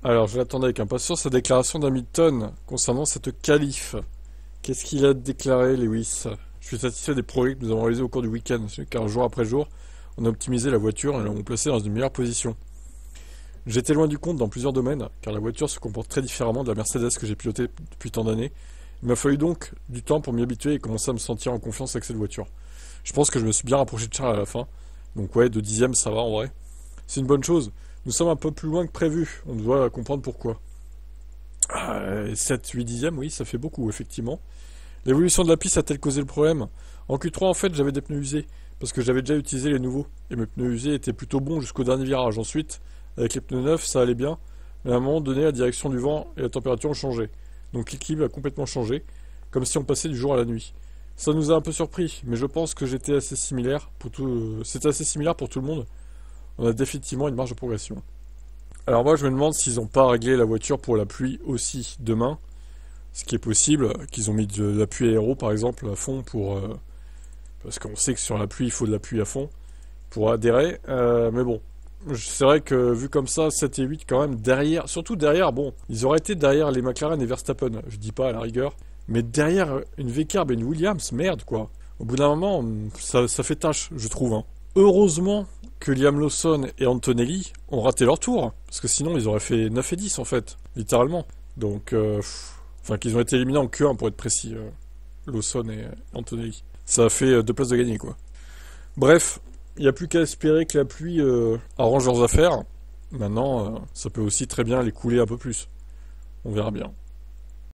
Alors, je l'attendais avec impatience sa déclaration d'Hamilton concernant cette qualif. Qu'est-ce qu'il a déclaré, Lewis? Je suis satisfait des progrès que nous avons réalisés au cours du week-end, car jour après jour, on a optimisé la voiture et l'avons placée dans une meilleure position. J'étais loin du compte dans plusieurs domaines, car la voiture se comporte très différemment de la Mercedes que j'ai pilotée depuis tant d'années. Il m'a fallu donc du temps pour m'y habituer et commencer à me sentir en confiance avec cette voiture. Je pense que je me suis bien rapproché de Charles à la fin, donc ouais, de dixième ça va en vrai. C'est une bonne chose. Nous sommes un peu plus loin que prévu, on doit comprendre pourquoi. 7, 8 dixièmes, oui, ça fait beaucoup, effectivement. L'évolution de la piste a-t-elle causé le problème? En Q3, en fait, j'avais des pneus usés, parce que j'avais déjà utilisé les nouveaux, et mes pneus usés étaient plutôt bons jusqu'au dernier virage. Ensuite, avec les pneus neufs, ça allait bien, mais à un moment donné, la direction du vent et la température ont changé. Donc l'équilibre a complètement changé, comme si on passait du jour à la nuit. Ça nous a un peu surpris, mais je pense que c'était assez similaire pour tout le monde. On a définitivement une marge de progression. Alors moi, je me demande s'ils n'ont pas réglé la voiture pour la pluie aussi demain, ce qui est possible, qu'ils ont mis de l'appui aéro par exemple à fond parce qu'on sait que sur la pluie il faut de l'appui à fond pour adhérer. Mais bon, c'est vrai que vu comme ça, 7 et 8 quand même derrière, surtout derrière, bon, ils auraient été derrière les McLaren et Verstappen, je dis pas à la rigueur, mais derrière une V-Carb et une Williams, merde quoi. Au bout d'un moment, ça fait tâche, je trouve, hein. Heureusement que Liam Lawson et Antonelli ont raté leur tour, parce que sinon ils auraient fait 9 et 10 en fait, littéralement. Donc, enfin qu'ils ont été éliminés en Q1 pour être précis, Lawson et Antonelli. Ça a fait 2 places de gagné quoi. Bref, il n'y a plus qu'à espérer que la pluie arrange leurs affaires. Maintenant, ça peut aussi très bien les couler un peu plus. On verra bien.